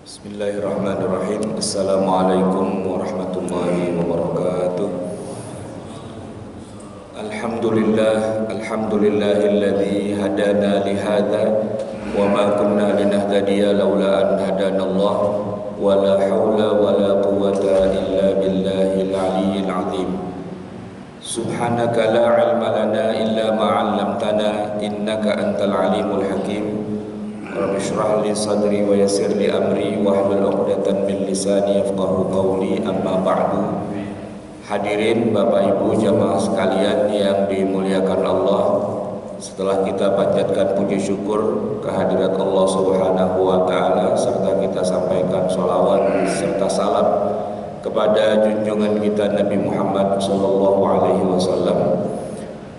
Bismillahirrahmanirrahim. Assalamualaikum warahmatullahi wabarakatuh. Alhamdulillahilladzi hadana lihada wa ma kunna linahtadiya laula an hadanallah wa la haula wa la quwwata illa billahil aliyyil azim. Subhanaka la ilma lana illa ma 'allamtana innaka antal alimul hakim. Rabbi shrah li sadri wa yassir li amri wahlul 'uqdatam min lisani yafqahu qawli, amma ba'du. Hadirin Bapak Ibu jamaah sekalian yang dimuliakan Allah, setelah kita panjatkan puji syukur kehadirat Allah Subhanahu wa taala serta kita sampaikan sholawat serta salam kepada junjungan kita Nabi Muhammad sallallahu alaihi wasallam,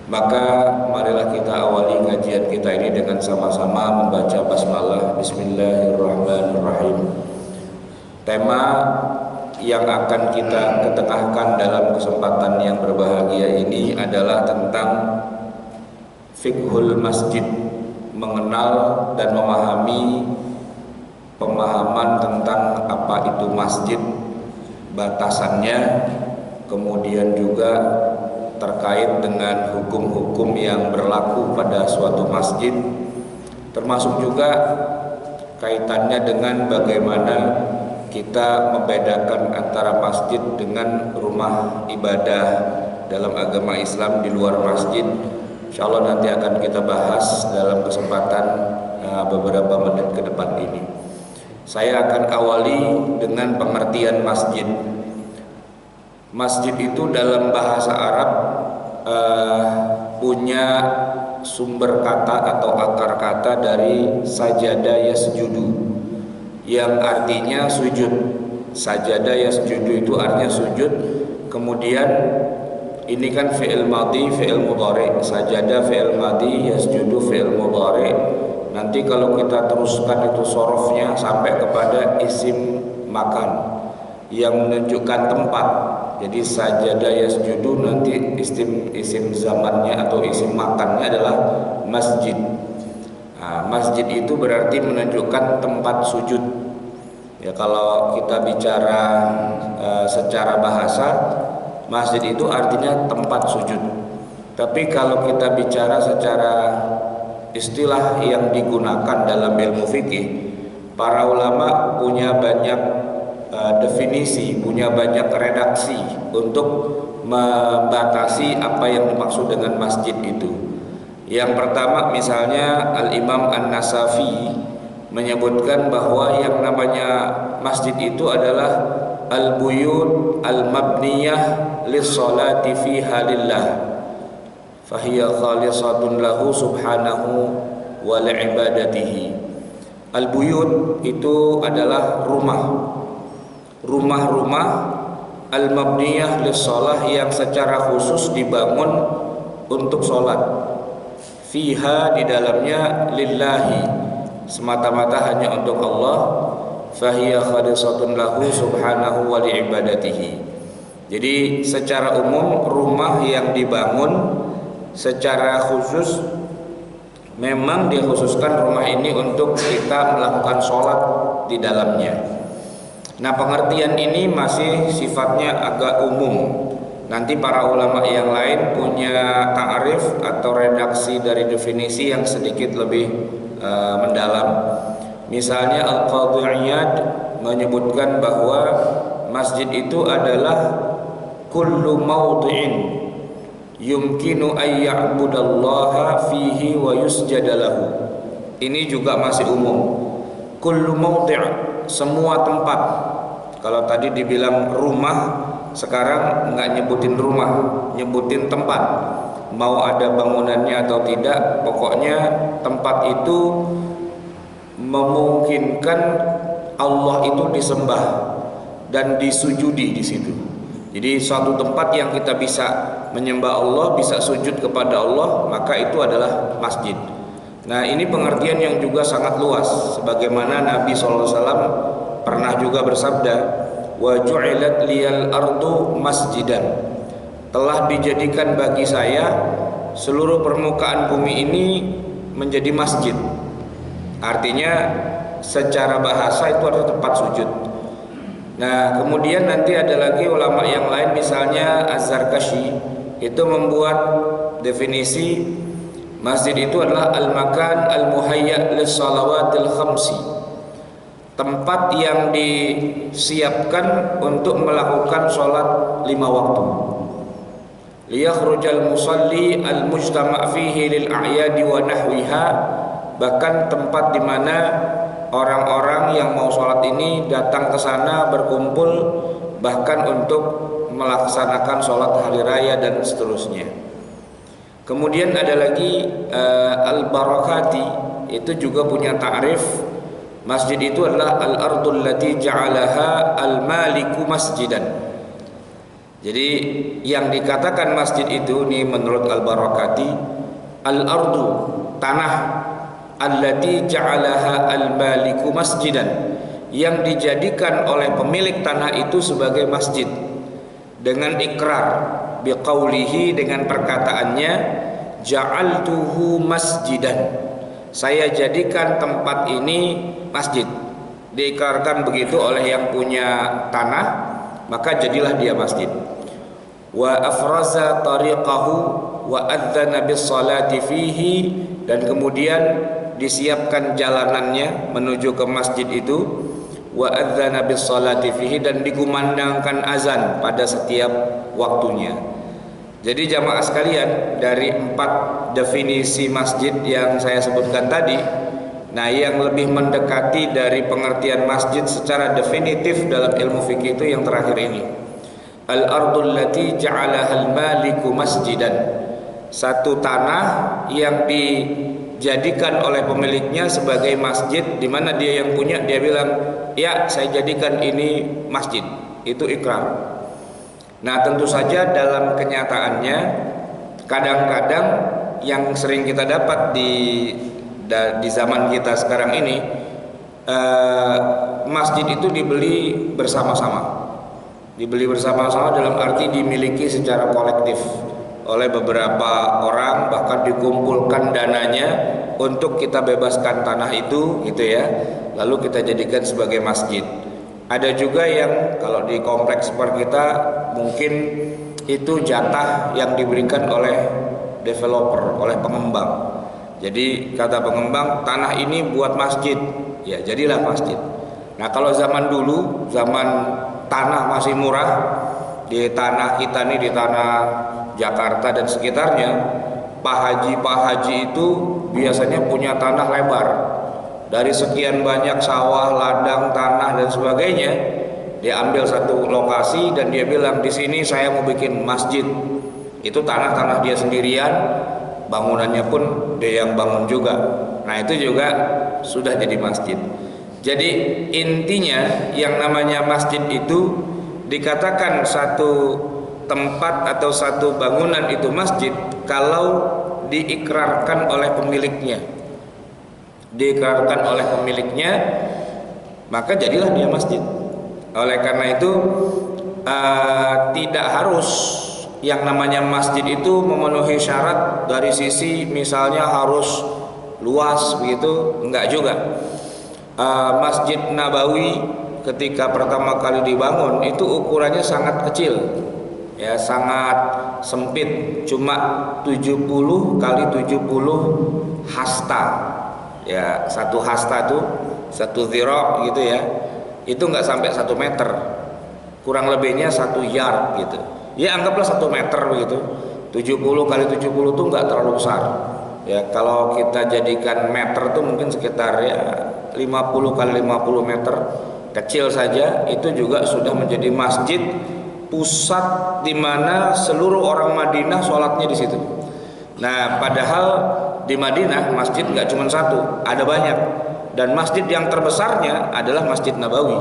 maka marilah kita awali kajian kita ini dengan sama-sama membaca basmalah. Bismillahirrahmanirrahim. Tema yang akan kita ketengahkan dalam kesempatan yang berbahagia ini adalah tentang fiqhul masjid, mengenal dan memahami pemahaman tentang apa itu masjid, batasannya, kemudian juga terkait dengan hukum-hukum yang berlaku pada suatu masjid, termasuk juga kaitannya dengan bagaimana kita membedakan antara masjid dengan rumah ibadah dalam agama Islam di luar masjid. Insyaallah nanti akan kita bahas dalam kesempatan beberapa menit ke depan ini. Saya akan awali dengan pengertian masjid. Masjid itu dalam bahasa Arab punya sumber kata atau akar kata dari sajada yasjudu, yang artinya sujud. Sajada yasjudu itu artinya sujud. Kemudian ini kan fi'il madhi, fi'il mudhari. Sajada fi'il madhi, yasjudu fi'il mudhari. Nanti kalau kita teruskan itu sorofnya sampai kepada isim makan yang menunjukkan tempat. Jadi sajada yasjudu nanti isim zamannya atau isim makannya adalah masjid. Masjid itu berarti menunjukkan tempat sujud. Ya, kalau kita bicara secara bahasa, masjid itu artinya tempat sujud. Tapi kalau kita bicara secara istilah yang digunakan dalam ilmu fikih, para ulama punya banyak definisi, punya banyak redaksi untuk membatasi apa yang dimaksud dengan masjid itu. Yang pertama misalnya Al-Imam An-Nasafi menyebutkan bahwa yang namanya masjid itu adalah al-buyut al-mabniyah lis-salati fiha lillah fahiya khalisatun lahu subhanahu wa li'ibadatihi. Al-buyut itu adalah rumah-rumah al-mabniyah lis-shalah yang secara khusus dibangun untuk sholat. Fiha di dalamnya lillahi, semata-mata hanya untuk Allah. Fahiya khalisatun lahu subhanahu wa li'ibadatihi. Jadi secara umum rumah yang dibangun secara khusus memang dikhususkan rumah ini untuk kita melakukan sholat di dalamnya. Nah, pengertian ini masih sifatnya agak umum. Nanti para ulama yang lain punya ta'rif atau redaksi dari definisi yang sedikit lebih mendalam. Misalnya Al-Qadhi Iyad menyebutkan bahwa masjid itu adalah kullu mawdi'in yumkinu ay ya'budallaha fihi wa yusjadalahu. Ini juga masih umum. Kullu mawdi', semua tempat. Kalau tadi dibilang rumah, sekarang nggak nyebutin rumah, nyebutin tempat. Mau ada bangunannya atau tidak, pokoknya tempat itu memungkinkan Allah itu disembah dan disujudi di situ. Jadi suatu tempat yang kita bisa menyembah Allah, bisa sujud kepada Allah, maka itu adalah masjid. Nah, ini pengertian yang juga sangat luas, sebagaimana Nabi SAW pernah juga bersabda, wa ju'ilat liyal ardu masjidan, telah dijadikan bagi saya seluruh permukaan bumi ini menjadi masjid. Artinya secara bahasa itu adalah tempat sujud. Nah, kemudian nanti ada lagi ulama yang lain, misalnya Az-Zarkashi, itu membuat definisi masjid itu adalah al-makan al-muhayya lis-shalawatil khamsi, tempat yang disiapkan untuk melakukan sholat 5 waktu. Liyakhrujal musalli al-mujtama' fihi lil a'yadi wa nahwiha, bahkan tempat di mana orang-orang yang mau sholat ini datang ke sana berkumpul, bahkan untuk melaksanakan sholat hari raya dan seterusnya. Kemudian ada lagi Al-Barakati, itu juga punya ta'rif. Masjid itu adalah al-ardul lati ja'alaha al-maliku masjidan. Jadi yang dikatakan masjid itu nih menurut Al-Barakati, al-ardu, tanah, allati ja'alaha al-maliku masjidan, yang dijadikan oleh pemilik tanah itu sebagai masjid dengan ikrar biqaulihi, dengan perkataannya ja'altuhu masjidan, saya jadikan tempat ini masjid. Diikrarkan begitu oleh yang punya tanah, maka jadilah dia masjid. Wa afraza tariqahu wa adzana bis salati fihi, dan kemudian disiapkan jalanannya menuju ke masjid itu, wa adzana bis salati fihi, dan dikumandangkan azan pada setiap waktunya. Jadi jamaah sekalian, dari 4 definisi masjid yang saya sebutkan tadi, nah yang lebih mendekati dari pengertian masjid secara definitif dalam ilmu fikih itu yang terakhir ini, al-ardul lati ja'alaha al-maliku masjidan, satu tanah yang dijadikan oleh pemiliknya sebagai masjid, di mana dia yang punya, dia bilang, ya saya jadikan ini masjid, itu ikrar. Nah tentu saja dalam kenyataannya kadang-kadang yang sering kita dapat di zaman kita sekarang ini, masjid itu dibeli bersama-sama. Dibeli bersama-sama dalam arti dimiliki secara kolektif oleh beberapa orang, bahkan dikumpulkan dananya untuk kita bebaskan tanah itu, gitu ya, lalu kita jadikan sebagai masjid. Ada juga yang kalau di kompleks seperti kita mungkin itu jatah yang diberikan oleh developer, oleh pengembang. Jadi kata pengembang, tanah ini buat masjid, ya jadilah masjid. Nah kalau zaman dulu, zaman tanah masih murah, di tanah kita nih, di tanah Jakarta dan sekitarnya, Pak Haji itu biasanya punya tanah lebar. Dari sekian banyak sawah, ladang, tanah dan sebagainya, dia ambil satu lokasi dan dia bilang, di sini saya mau bikin masjid. Itu tanah dia sendirian, bangunannya pun dia yang bangun juga. Nah itu juga sudah jadi masjid. Jadi intinya yang namanya masjid itu dikatakan satu tempat atau satu bangunan itu masjid kalau diikrarkan oleh pemiliknya. Diikrarkan oleh pemiliknya, maka jadilah dia masjid. Oleh karena itu tidak harus yang namanya masjid itu memenuhi syarat dari sisi misalnya harus luas begitu, enggak juga. Masjid Nabawi ketika pertama kali dibangun itu ukurannya sangat kecil, ya sangat sempit, cuma 70 kali 70 hasta, ya satu hasta tuh 1 zira gitu ya, itu nggak sampai 1 meter, kurang lebihnya 1 yard gitu. Ya anggaplah 1 meter begitu. 70 kali 70 tuh nggak terlalu besar. Ya kalau kita jadikan meter tuh mungkin sekitar ya 50 kali 50 meter, kecil saja, itu juga sudah menjadi masjid, pusat di mana seluruh orang Madinah sholatnya di situ. Nah padahal di Madinah masjid nggak cuma satu, ada banyak, dan masjid yang terbesarnya adalah Masjid Nabawi.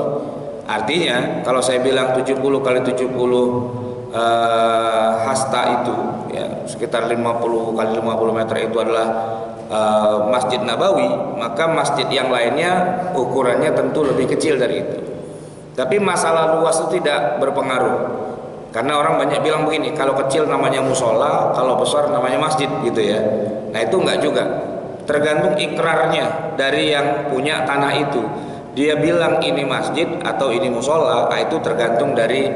Artinya kalau saya bilang 70 kali 70 hasta itu ya sekitar 50 kali 50 meter itu adalah Masjid Nabawi, maka masjid yang lainnya ukurannya tentu lebih kecil dari itu. Tapi masalah luas itu tidak berpengaruh, karena orang banyak bilang begini, kalau kecil namanya musola, kalau besar namanya masjid gitu ya. Nah itu enggak juga. tergantung ikrarnya dari yang punya tanah itu. Dia bilang ini masjid atau ini musola, itu tergantung dari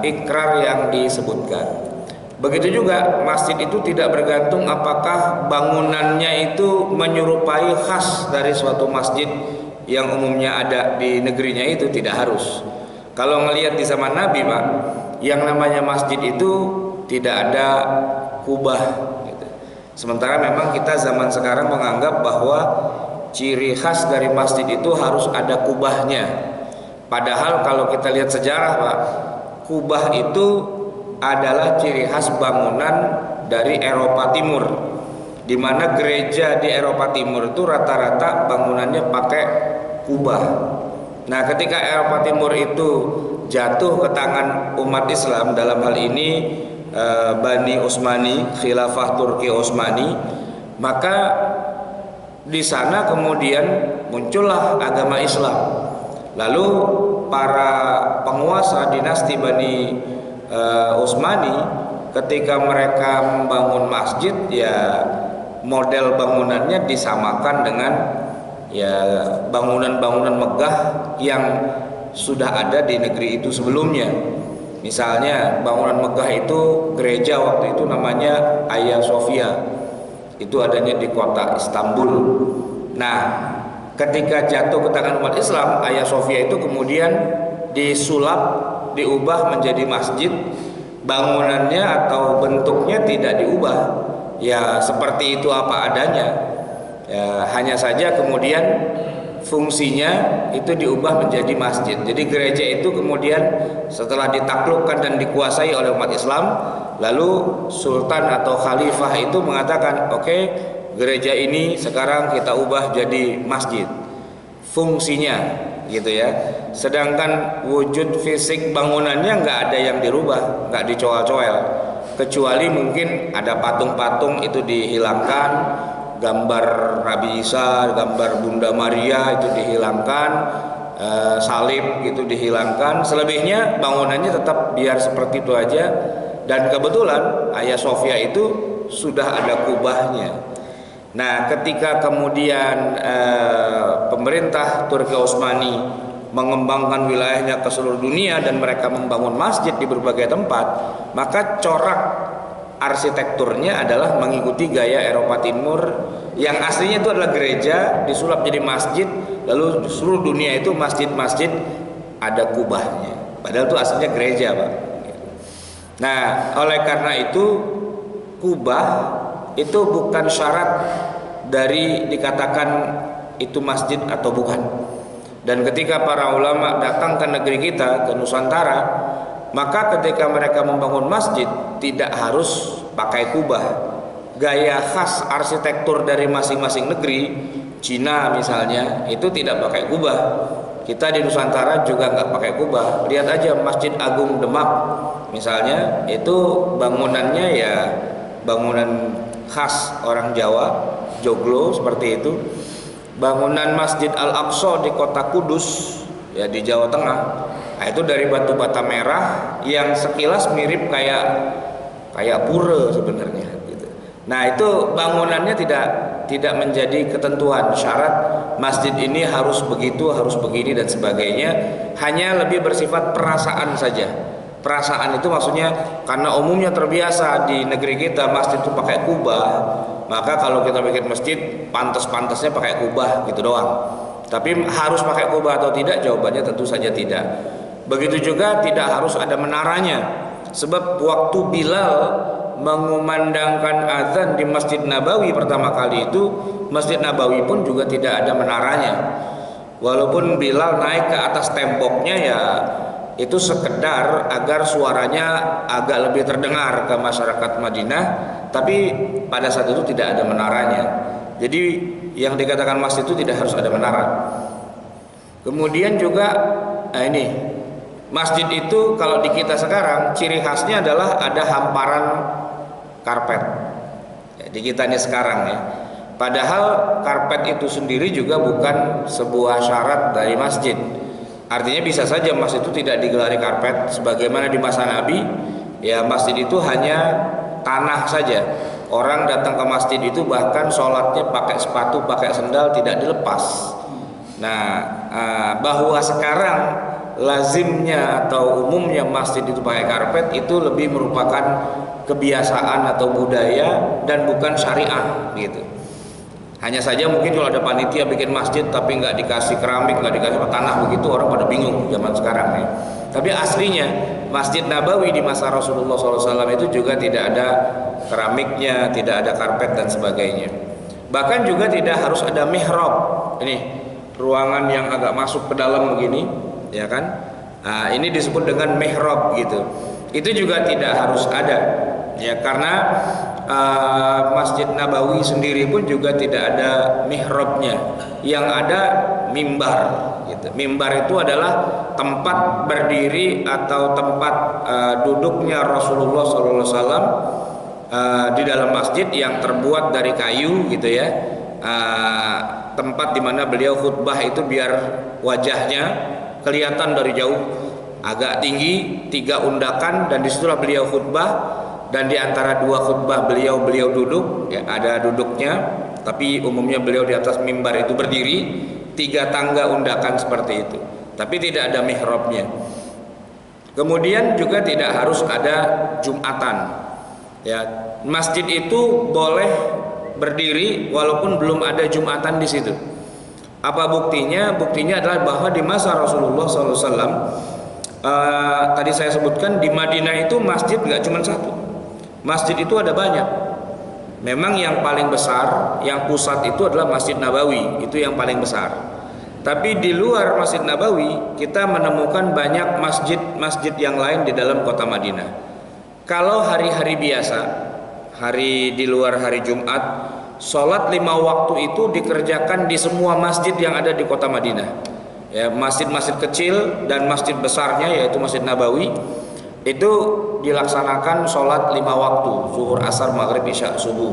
ikrar yang disebutkan. Begitu juga masjid itu tidak bergantung apakah bangunannya itu menyerupai khas dari suatu masjid yang umumnya ada di negerinya, itu tidak harus. Kalau ngelihat di zaman Nabi, Pak, yang namanya masjid itu tidak ada kubah gitu. Sementara memang kita zaman sekarang menganggap bahwa ciri khas dari masjid itu harus ada kubahnya. Padahal kalau kita lihat sejarah, Pak, kubah itu adalah ciri khas bangunan dari Eropa Timur, di mana gereja di Eropa Timur itu rata-rata bangunannya pakai kubah. Nah, ketika Eropa Timur itu jatuh ke tangan umat Islam, dalam hal ini Bani Utsmani, Khilafah Turki Utsmani, maka di sana kemudian muncullah agama Islam. Lalu para penguasa dinasti Bani Utsmani ketika mereka membangun masjid, ya model bangunannya disamakan dengan ya bangunan-bangunan megah yang sudah ada di negeri itu sebelumnya. Misalnya bangunan megah itu gereja waktu itu namanya Hagia Sophia, itu adanya di kota Istanbul. Nah, ketika jatuh ke tangan umat Islam, Hagia Sophia itu kemudian disulap, diubah menjadi masjid. Bangunannya atau bentuknya tidak diubah, ya seperti itu apa adanya. Ya, hanya saja kemudian fungsinya itu diubah menjadi masjid. Jadi gereja itu kemudian setelah ditaklukkan dan dikuasai oleh umat Islam, lalu sultan atau khalifah itu mengatakan, oke, gereja ini sekarang kita ubah jadi masjid. Fungsinya gitu ya. Sedangkan wujud fisik bangunannya nggak ada yang dirubah, nggak dicoel-coel, kecuali mungkin ada patung-patung itu dihilangkan, gambar Nabi Isa, gambar Bunda Maria itu dihilangkan, salib itu dihilangkan. Selebihnya bangunannya tetap biar seperti itu aja. Dan kebetulan Hagia Sophia itu sudah ada kubahnya. Nah, ketika kemudian pemerintah Turki Utsmani mengembangkan wilayahnya ke seluruh dunia dan mereka membangun masjid di berbagai tempat, maka corak arsitekturnya adalah mengikuti gaya Eropa Timur yang aslinya itu adalah gereja disulap jadi masjid, lalu di seluruh dunia itu masjid-masjid ada kubahnya. Padahal itu aslinya gereja, Pak. Nah, oleh karena itu kubah itu bukan syarat dari dikatakan itu masjid atau bukan. Dan ketika para ulama datang ke negeri kita, ke Nusantara, maka ketika mereka membangun masjid tidak harus pakai kubah. Gaya khas arsitektur dari masing-masing negeri, Cina misalnya, itu tidak pakai kubah. Kita di Nusantara juga nggak pakai kubah. Lihat aja Masjid Agung Demak misalnya, itu bangunannya ya bangunan khas orang Jawa, joglo seperti itu. Bangunan Masjid Al-Aqsa di kota Kudus ya di Jawa Tengah, nah, itu dari batu bata merah yang sekilas mirip kayak pura sebenarnya gitu. Nah, itu bangunannya tidak menjadi ketentuan syarat masjid ini harus begitu, harus begini dan sebagainya, hanya lebih bersifat perasaan saja. Perasaan itu maksudnya karena umumnya terbiasa di negeri kita masjid itu pakai kubah, maka kalau kita bikin masjid pantas-pantasnya pakai kubah gitu doang. Tapi harus pakai kubah atau tidak? Jawabannya tentu saja tidak. Begitu juga tidak harus ada menaranya. Sebab waktu Bilal mengumandangkan azan di Masjid Nabawi pertama kali itu, Masjid Nabawi pun juga tidak ada menaranya. Walaupun Bilal naik ke atas temboknya ya itu sekedar agar suaranya agak lebih terdengar ke masyarakat Madinah, tapi pada saat itu tidak ada menaranya. Jadi yang dikatakan masjid itu tidak harus ada menara. Kemudian juga ini masjid itu kalau di kita sekarang ciri khasnya adalah ada hamparan karpet ya, di kita ini sekarang ya. Padahal karpet itu sendiri juga bukan sebuah syarat dari masjid. Artinya bisa saja masjid itu tidak digelari karpet sebagaimana di masa Nabi, ya masjid itu hanya tanah saja. Orang datang ke masjid itu bahkan sholatnya pakai sepatu, pakai sendal, tidak dilepas. Nah, bahwa sekarang lazimnya atau umumnya masjid itu pakai karpet itu lebih merupakan kebiasaan atau budaya dan bukan syariah gitu. Hanya saja mungkin kalau ada panitia bikin masjid tapi nggak dikasih keramik, nggak dikasih tanah begitu, orang pada bingung zaman sekarang nih. Tapi aslinya Masjid Nabawi di masa Rasulullah SAW itu juga tidak ada keramiknya, tidak ada karpet dan sebagainya. Bahkan juga tidak harus ada mihrab. Ini ruangan yang agak masuk ke dalam begini, ya kan? Nah, ini disebut dengan mihrab gitu. Itu juga tidak harus ada, ya karena Masjid Nabawi sendiri pun juga tidak ada mihrabnya. Yang ada mimbar gitu. Mimbar itu adalah tempat berdiri atau tempat duduknya Rasulullah SAW di dalam masjid yang terbuat dari kayu gitu ya. Tempat dimana beliau khutbah itu biar wajahnya kelihatan dari jauh, agak tinggi, 3 undakan, dan disitulah beliau khutbah. Dan di antara 2 khutbah beliau duduk, ya, ada duduknya, tapi umumnya beliau di atas mimbar itu berdiri, 3 tangga undakan seperti itu. Tapi tidak ada mihrabnya. Kemudian juga tidak harus ada Jumatan. Ya, masjid itu boleh berdiri walaupun belum ada Jumatan di situ. Apa buktinya? Buktinya adalah bahwa di masa Rasulullah SAW, tadi saya sebutkan di Madinah itu masjid nggak cuma 1. Masjid itu ada banyak. Memang yang paling besar, yang pusat itu adalah Masjid Nabawi, itu yang paling besar. Tapi di luar Masjid Nabawi kita menemukan banyak masjid-masjid yang lain di dalam kota Madinah. Kalau hari-hari biasa, hari di luar hari Jumat, sholat 5 waktu itu dikerjakan di semua masjid yang ada di kota Madinah. Ya, masjid-masjid kecil dan masjid besarnya yaitu Masjid Nabawi itu dilaksanakan sholat 5 waktu, zuhur, asar, maghrib, isya, subuh.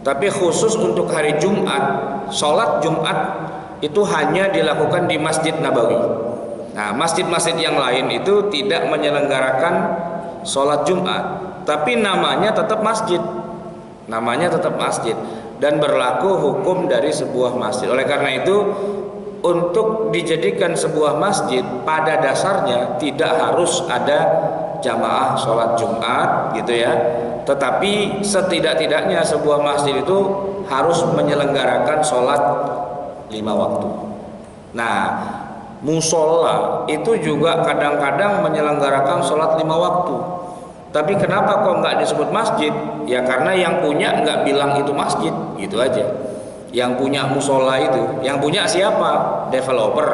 Tapi khusus untuk hari Jumat, sholat Jumat itu hanya dilakukan di Masjid Nabawi. Nah, masjid-masjid yang lain itu tidak menyelenggarakan sholat Jumat, tapi namanya tetap masjid. Namanya tetap masjid dan berlaku hukum dari sebuah masjid. Oleh karena itu, untuk dijadikan sebuah masjid pada dasarnya tidak harus ada jamaah sholat Jumat gitu ya, tetapi setidak-tidaknya sebuah masjid itu harus menyelenggarakan sholat 5 waktu. Nah, musola itu juga kadang-kadang menyelenggarakan sholat 5 waktu. Tapi kenapa kok nggak disebut masjid? Ya karena yang punya nggak bilang itu masjid, gitu aja. Yang punya musola itu, yang punya siapa? Developer.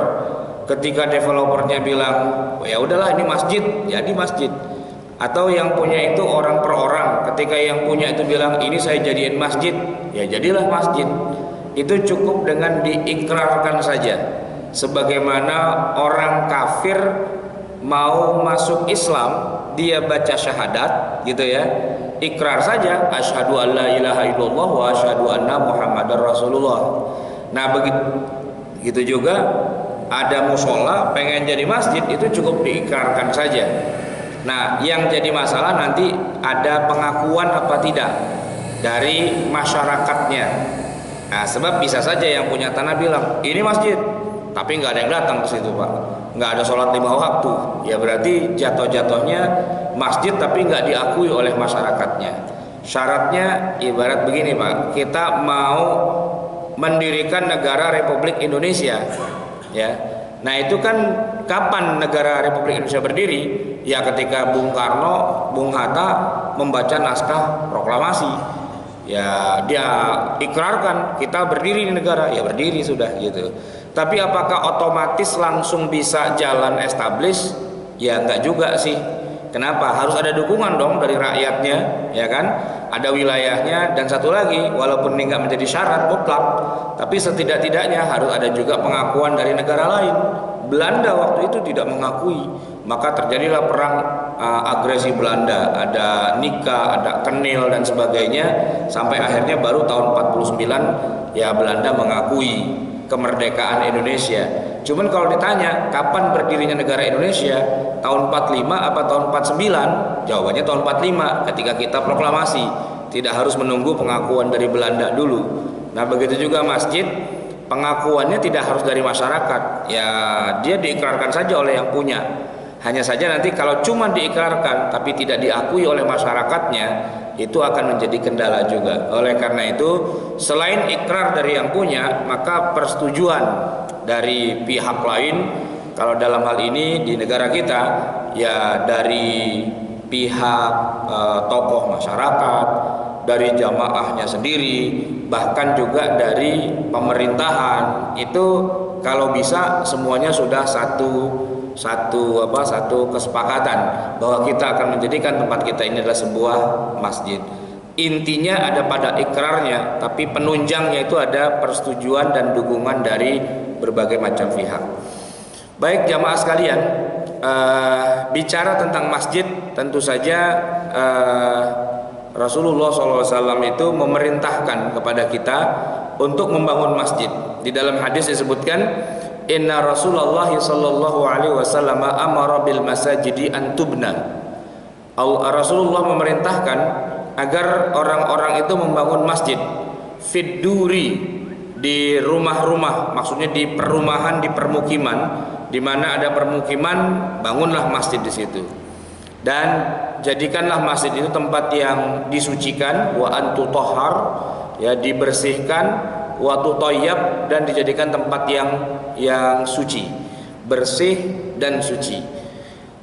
Ketika developernya bilang, oh, ya udahlah ini masjid, jadi masjid. Atau yang punya itu orang per orang. Ketika yang punya itu bilang ini saya jadiin masjid, ya jadilah masjid. Itu cukup dengan diikrarkan saja. Sebagaimana orang kafir mau masuk Islam, dia baca syahadat, gitu ya. Ikrar saja, asyhadu an la ilaha illallah wa asyhadu anna muhammadar rasulullah. Nah, begitu juga ada musola pengen jadi masjid itu cukup diikrarkan saja. Nah, yang jadi masalah nanti ada pengakuan apa tidak dari masyarakatnya. Nah, sebab bisa saja yang punya tanah bilang ini masjid, tapi nggak ada yang datang ke situ, Pak. Nggak ada sholat 5 waktu. Ya berarti jatuh-jatuhnya masjid tapi nggak diakui oleh masyarakatnya. Syaratnya ibarat begini, Pak. Kita mau mendirikan negara Republik Indonesia. Ya, nah itu kan kapan negara Republik Indonesia berdiri? Ya ketika Bung Karno, Bung Hatta membaca naskah proklamasi. Ya dia ikrarkan kita berdiri di negara, ya berdiri sudah gitu. Tapi apakah otomatis langsung bisa jalan establish? Ya enggak juga sih. Kenapa? Harus ada dukungan dong dari rakyatnya, ya kan? Ada wilayahnya, dan satu lagi, walaupun ini nggak menjadi syarat mutlak, tapi setidak-tidaknya harus ada juga pengakuan dari negara lain. Belanda waktu itu tidak mengakui, maka terjadilah perang agresi Belanda, ada Nika, ada Kenil dan sebagainya, sampai akhirnya baru tahun 49 ya Belanda mengakui kemerdekaan Indonesia. Cuman kalau ditanya kapan berdirinya negara Indonesia, tahun 45 apa tahun 49? Jawabannya tahun 45 ketika kita proklamasi. tidak harus menunggu pengakuan dari Belanda dulu. Nah begitu juga masjid, pengakuannya tidak harus dari masyarakat, ya dia diikrarkan saja oleh yang punya. Hanya saja nanti kalau cuma diikrarkan tapi tidak diakui oleh masyarakatnya, itu akan menjadi kendala juga. Oleh karena itu, selain ikrar dari yang punya, maka persetujuan dari pihak lain, kalau dalam hal ini di negara kita, ya dari pihak tokoh masyarakat, dari jamaahnya sendiri, bahkan juga dari pemerintahan, itu kalau bisa semuanya sudah satu kesepakatan bahwa kita akan menjadikan tempat kita ini adalah sebuah masjid. Intinya ada pada ikrarnya, tapi penunjangnya itu ada persetujuan dan dukungan dari berbagai macam pihak. Baik jamaah sekalian, bicara tentang masjid, tentu saja Rasulullah SAW itu memerintahkan kepada kita untuk membangun masjid. Di dalam hadis disebutkan, Inna Rasulullah sallallahu alaihi wasallam amara bil masajidi an tubna. Rasulullah memerintahkan agar orang-orang itu membangun masjid fid duri, di rumah-rumah, maksudnya di perumahan, di permukiman, di mana ada permukiman, bangunlah masjid di situ. Dan jadikanlah masjid itu tempat yang disucikan, wa antutahhar, ya dibersihkan, wa tutayyab, dan dijadikan tempat yang suci, bersih dan suci.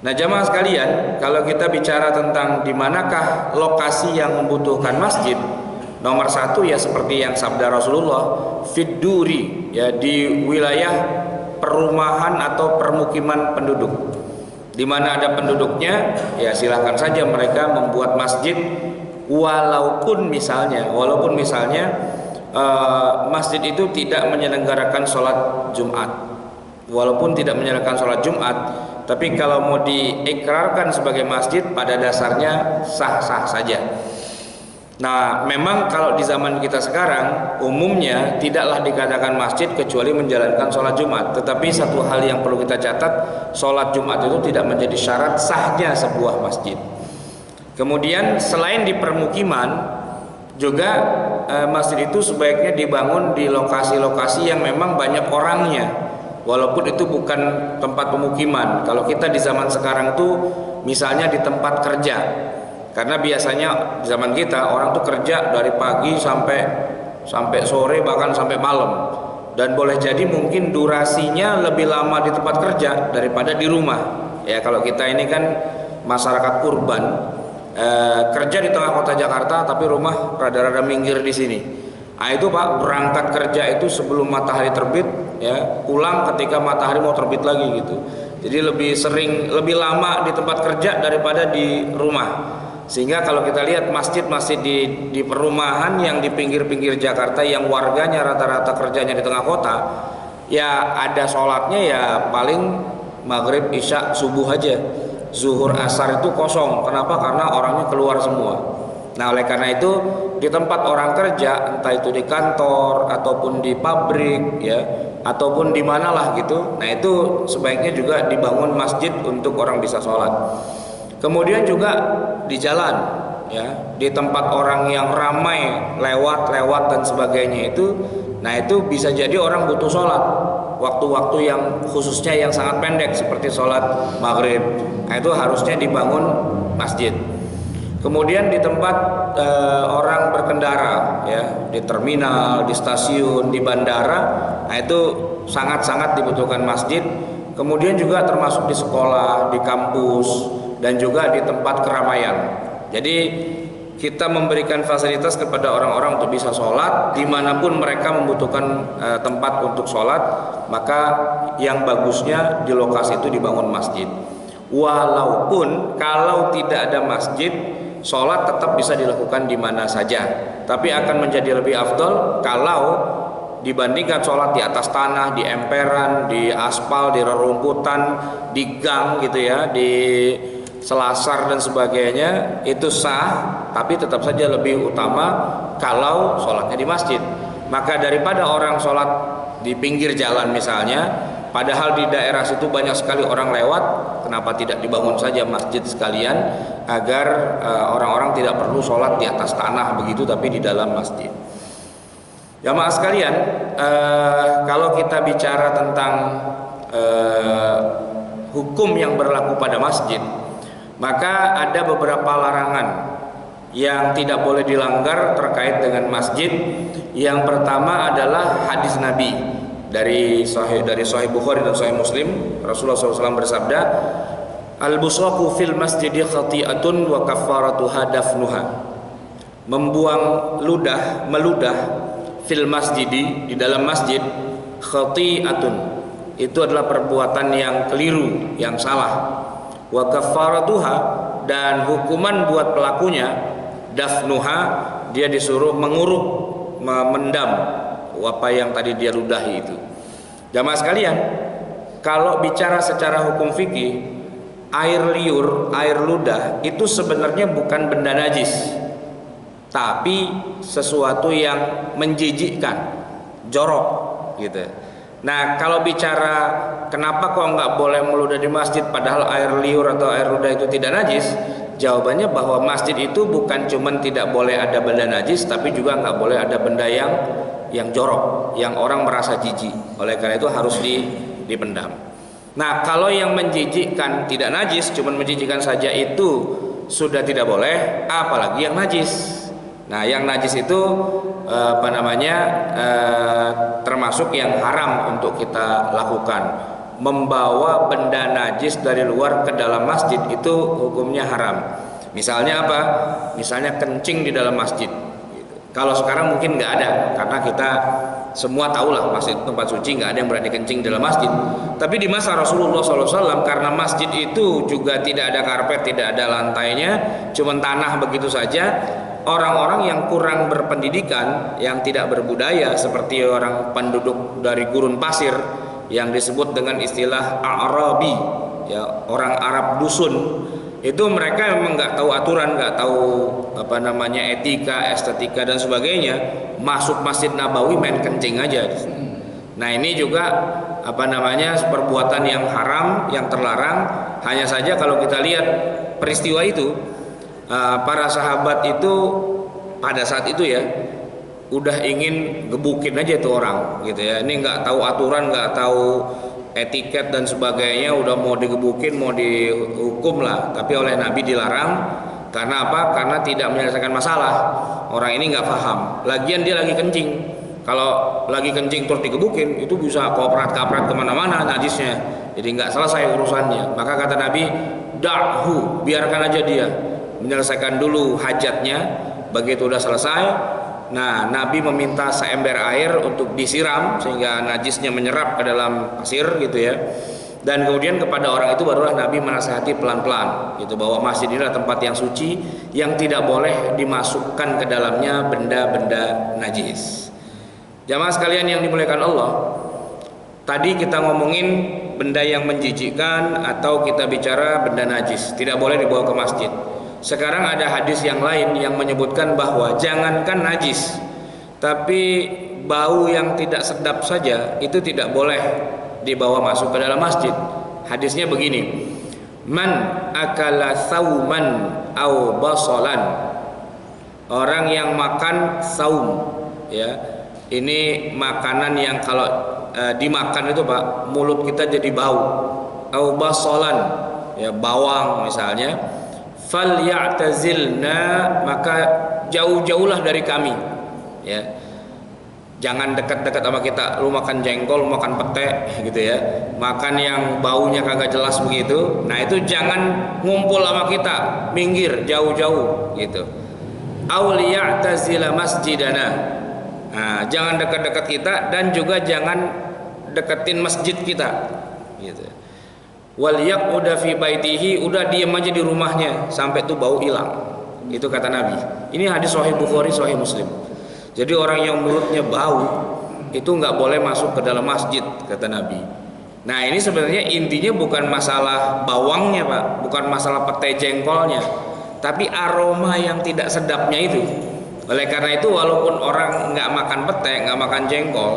Nah jamaah sekalian, kalau kita bicara tentang di manakah lokasi yang membutuhkan masjid, nomor satu ya seperti yang sabda Rasulullah, fid duri, ya di wilayah perumahan atau permukiman penduduk. Di mana ada penduduknya, ya silahkan saja mereka membuat masjid, walaupun misalnya masjid itu tidak menyelenggarakan sholat Jumat, walaupun tidak menyelenggarakan sholat Jumat, tapi kalau mau diikrarkan sebagai masjid, pada dasarnya sah-sah saja. Nah, memang kalau di zaman kita sekarang umumnya tidaklah dikatakan masjid kecuali menjalankan sholat Jumat. Tetapi satu hal yang perlu kita catat, sholat Jumat itu tidak menjadi syarat sahnya sebuah masjid. Kemudian selain di permukiman, juga masjid itu sebaiknya dibangun di lokasi-lokasi yang memang banyak orangnya, walaupun itu bukan tempat pemukiman. Kalau kita di zaman sekarang tuh misalnya di tempat kerja, karena biasanya di zaman kita orang tuh kerja dari pagi sampai sore, bahkan sampai malam, dan boleh jadi mungkin durasinya lebih lama di tempat kerja daripada di rumah. Ya kalau kita ini kan masyarakat urban, kerja di tengah kota Jakarta tapi rumah rada-rada minggir di sini. Nah itu Pak, berangkat kerja itu sebelum matahari terbit, ya pulang ketika matahari mau terbit lagi gitu. Jadi lebih lama di tempat kerja daripada di rumah. Sehingga kalau kita lihat masjid-masjid di perumahan yang di pinggir-pinggir Jakarta, yang warganya rata-rata kerjanya di tengah kota, ya ada sholatnya ya paling maghrib, isya, subuh aja. Zuhur, asar itu kosong. Kenapa? Karena orangnya keluar semua. Nah oleh karena itu di tempat orang kerja, entah itu di kantor ataupun di pabrik, ya ataupun di manalah gitu, nah itu sebaiknya juga dibangun masjid untuk orang bisa sholat. Kemudian juga di jalan, ya di tempat orang yang ramai lewat dan sebagainya itu, nah itu bisa jadi orang butuh sholat waktu-waktu yang khususnya yang sangat pendek seperti sholat maghrib. Nah itu harusnya dibangun masjid. Kemudian di tempat orang berkendara, ya di terminal, di stasiun, di bandara, nah itu sangat-sangat dibutuhkan masjid. Kemudian juga termasuk di sekolah, di kampus, dan juga di tempat keramaian. Jadi kita memberikan fasilitas kepada orang-orang untuk bisa sholat dimanapun mereka membutuhkan tempat untuk sholat, maka yang bagusnya di lokasi itu dibangun masjid. Walaupun kalau tidak ada masjid, sholat tetap bisa dilakukan di mana saja, tapi akan menjadi lebih afdol kalau dibandingkan sholat di atas tanah, di emperan, di aspal, di rerumputan, di gang gitu ya, di selasar dan sebagainya, itu sah, tapi tetap saja lebih utama kalau sholatnya di masjid. Maka daripada orang sholat di pinggir jalan misalnya, Padahal di daerah situ banyak sekali orang lewat, kenapa tidak dibangun saja masjid sekalian agar orang-orang tidak perlu sholat di atas tanah begitu, tapi di dalam masjid. Jamaah sekalian, kalau kita bicara tentang hukum yang berlaku pada masjid, maka ada beberapa larangan yang tidak boleh dilanggar terkait dengan masjid. Yang pertama adalah hadis Nabi dari Sahih Bukhari dan Sahih Muslim. Rasulullah SAW bersabda, al-busaqu fil masjidi khati'atun wa kafaratuha dafnuha. Membuang meludah fil masjidi, di dalam masjid, khati'atun, itu adalah perbuatan yang keliru, yang salah. Wa kafaratuha, dan hukuman buat pelakunya, dafnuha, dia disuruh menguruk, memendam apa yang tadi dia ludahi itu. Jamaah sekalian, kalau bicara secara hukum fikih, air liur, air ludah itu sebenarnya bukan benda najis, tapi sesuatu yang menjijikkan, jorok gitu. Nah, kalau bicara kenapa kok nggak boleh meludah di masjid padahal air liur atau air ludah itu tidak najis, jawabannya bahwa masjid itu bukan cuman tidak boleh ada benda najis, tapi juga nggak boleh ada benda yang jorok, yang orang merasa jijik. Oleh karena itu harus dipendam. Nah, kalau yang menjijikkan tidak najis, cuman menjijikkan saja, itu sudah tidak boleh, apalagi yang najis. Nah, yang najis itu termasuk yang haram untuk kita lakukan. Membawa benda najis dari luar ke dalam masjid itu hukumnya haram. Misalnya apa? Misalnya kencing di dalam masjid. Kalau sekarang mungkin nggak ada, karena kita semua tahulah masjid tempat suci, nggak ada yang berani kencing dalam masjid. Tapi di masa Rasulullah SAW, karena masjid itu juga tidak ada karpet, tidak ada lantainya, cuma tanah begitu saja, orang-orang yang kurang berpendidikan, yang tidak berbudaya, seperti orang penduduk dari gurun pasir yang disebut dengan istilah Arabi, ya, orang Arab dusun, itu mereka memang nggak tahu aturan, nggak tahu etika, estetika dan sebagainya. Masuk Masjid Nabawi main kencing aja. Nah, ini juga perbuatan yang haram, yang terlarang. Hanya saja kalau kita lihat peristiwa itu, para sahabat itu pada saat itu ya udah ingin gebukin aja itu orang gitu ya. Ini nggak tahu aturan, nggak tahu etiket dan sebagainya, udah mau digebukin, mau dihukum lah. Tapi oleh Nabi dilarang. Karena apa? Karena tidak menyelesaikan masalah. Orang ini nggak paham. Lagian dia lagi kencing. Kalau lagi kencing terus digebukin, itu bisa koprat-kaprat kemana-mana najisnya. Jadi nggak selesai urusannya. Maka kata Nabi, da'hu, biarkan aja dia menyelesaikan dulu hajatnya. Begitu udah selesai, nah, Nabi meminta seember air untuk disiram sehingga najisnya menyerap ke dalam pasir gitu ya. Dan kemudian kepada orang itu barulah Nabi menasihati pelan-pelan gitu, bahwa masjid ini adalah tempat yang suci, yang tidak boleh dimasukkan ke dalamnya benda-benda najis. Jamaah sekalian yang dimuliakan Allah, tadi kita ngomongin benda yang menjijikkan atau kita bicara benda najis, tidak boleh dibawa ke masjid. Sekarang ada hadis yang lain yang menyebutkan bahwa jangankan najis, tapi bau yang tidak sedap saja itu tidak boleh dibawa masuk ke dalam masjid. Hadisnya begini, man akala sauman au basalan, orang yang makan saum, ya, ini makanan yang kalau dimakan itu Pak, mulut kita jadi bau. Au basalan, ya, bawang misalnya, fal ya'tazilna, maka jauh-jauhlah dari kami, ya. Jangan dekat-dekat sama kita. Lu makan jengkol, lu makan pete gitu ya, makan yang baunya kagak jelas begitu. Nah, itu jangan ngumpul sama kita, minggir jauh-jauh gitu. Auliya'tazila masjidana, nah, jangan dekat-dekat kita, dan juga jangan deketin masjid kita gitu. Wal yaquda fi baitihi, udah diam aja di rumahnya sampai tuh bau hilang. Itu kata Nabi. Ini hadis Sahih Bukhari, Sahih Muslim. Jadi orang yang mulutnya bau itu nggak boleh masuk ke dalam masjid, kata Nabi. Nah, ini sebenarnya intinya bukan masalah bawangnya Pak, bukan masalah pete jengkolnya, tapi aroma yang tidak sedapnya itu. Oleh karena itu, walaupun orang nggak makan pete, nggak makan jengkol,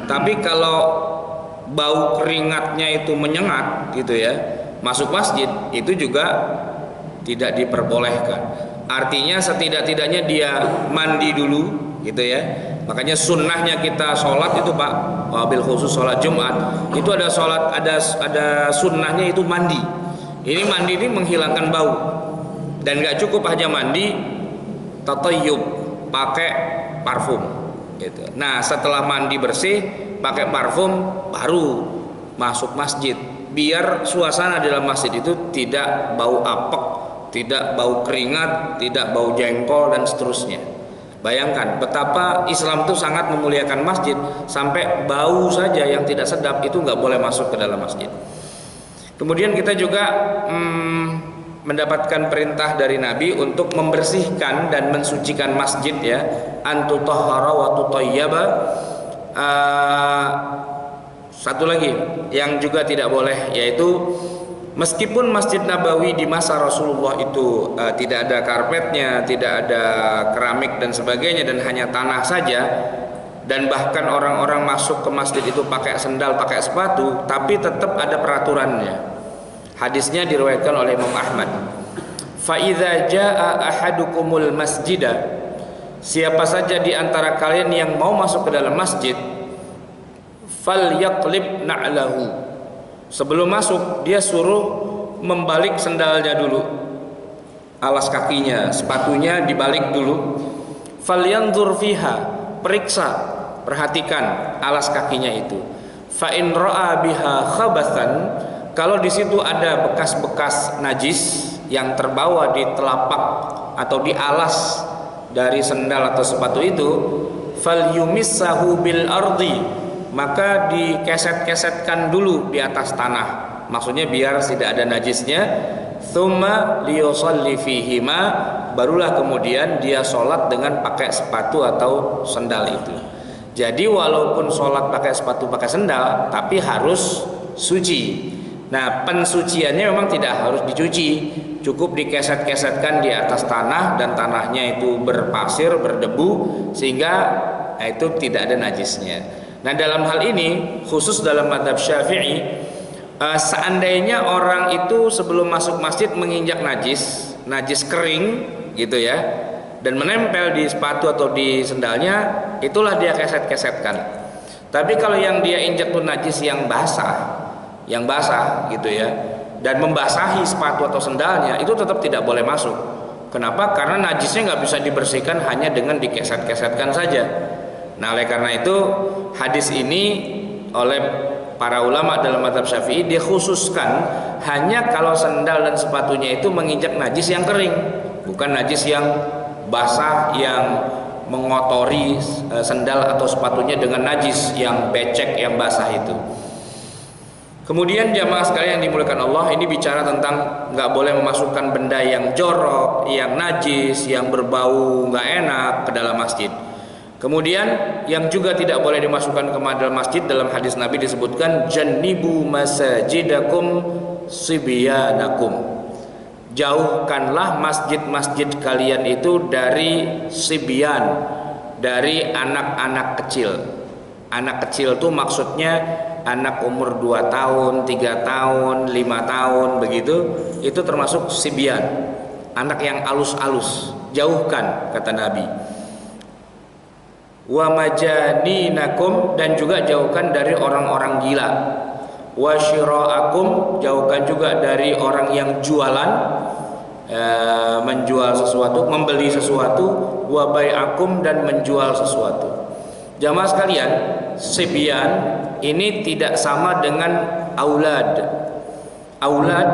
tapi kalau bau keringatnya itu menyengat gitu ya, masuk masjid itu juga tidak diperbolehkan. Artinya setidak-tidaknya dia mandi dulu gitu ya. Makanya sunnahnya kita sholat itu Pak, wabil khusus sholat Jumat itu ada sholat, ada sunnahnya itu mandi. Ini mandi ini menghilangkan bau, dan nggak cukup hanya mandi, tatayyub, pakai parfum gitu. Nah setelah mandi bersih pakai parfum baru masuk masjid, biar suasana dalam masjid itu tidak bau apek, tidak bau keringat, tidak bau jengkol dan seterusnya. Bayangkan betapa Islam itu sangat memuliakan masjid, sampai bau saja yang tidak sedap itu nggak boleh masuk ke dalam masjid. Kemudian kita juga mendapatkan perintah dari Nabi untuk membersihkan dan mensucikan masjid ya, antutahhara wa tutayyaba. Satu lagi yang juga tidak boleh, yaitu meskipun Masjid Nabawi di masa Rasulullah itu tidak ada karpetnya, tidak ada keramik dan sebagainya, dan hanya tanah saja, dan bahkan orang-orang masuk ke masjid itu pakai sendal, pakai sepatu, tapi tetap ada peraturannya. Hadisnya diriwayatkan oleh Imam Ahmad. Fa idza jaa ahadukumul masjida, siapa saja di antara kalian yang mau masuk ke dalam masjid, falyaqlib na'lahu, sebelum masuk dia suruh membalik sendalnya dulu, alas kakinya, sepatunya dibalik dulu. Falyanzur fiha, periksa, perhatikan alas kakinya itu. Fa in ra'a biha khabathan, kalau di situ ada bekas-bekas najis yang terbawa di telapak atau di alas dari sendal atau sepatu itu, falyumissahu bil ardi, maka dikeset-kesetkan dulu di atas tanah, maksudnya biar tidak ada najisnya. Tsumma liyusalli fihima, barulah kemudian dia sholat dengan pakai sepatu atau sendal itu. Jadi walaupun sholat pakai sepatu pakai sendal, tapi harus suci. Nah pensuciannya memang tidak harus dicuci, cukup dikeset-kesetkan di atas tanah, dan tanahnya itu berpasir, berdebu, sehingga itu tidak ada najisnya. Nah dalam hal ini khusus dalam mazhab Syafi'i, seandainya orang itu sebelum masuk masjid menginjak najis kering gitu ya, dan menempel di sepatu atau di sendalnya, itulah dia keset-kesetkan. Tapi kalau yang dia injak itu najis yang basah gitu ya, dan membasahi sepatu atau sendalnya, itu tetap tidak boleh masuk. Kenapa? Karena najisnya nggak bisa dibersihkan hanya dengan dikeset-kesetkan saja. Nah oleh karena itu hadis ini oleh para ulama dalam mazhab Syafi'i dikhususkan hanya kalau sendal dan sepatunya itu menginjak najis yang kering, bukan najis yang basah yang mengotori sendal atau sepatunya dengan najis yang becek, yang basah itu. Kemudian jamaah sekalian yang dimuliakan Allah, ini bicara tentang nggak boleh memasukkan benda yang jorok, yang najis, yang berbau nggak enak ke dalam masjid. Kemudian yang juga tidak boleh dimasukkan ke dalam masjid, dalam hadis Nabi disebutkan jannibu masajidakum sibyanakum, jauhkanlah masjid-masjid kalian itu dari sibyan, dari anak-anak kecil. Anak kecil itu maksudnya anak umur 2 tahun, 3 tahun, 5 tahun begitu, itu termasuk sibyan, anak yang alus-alus, jauhkan kata Nabi. Wa majaninakum, dan juga jauhkan dari orang-orang gila. Wa syira'akum, jauhkan juga dari orang yang jualan, menjual sesuatu, membeli sesuatu. Wa bai'akum, dan menjual sesuatu. Jamaah sekalian, sibyan ini tidak sama dengan aulad. Aulad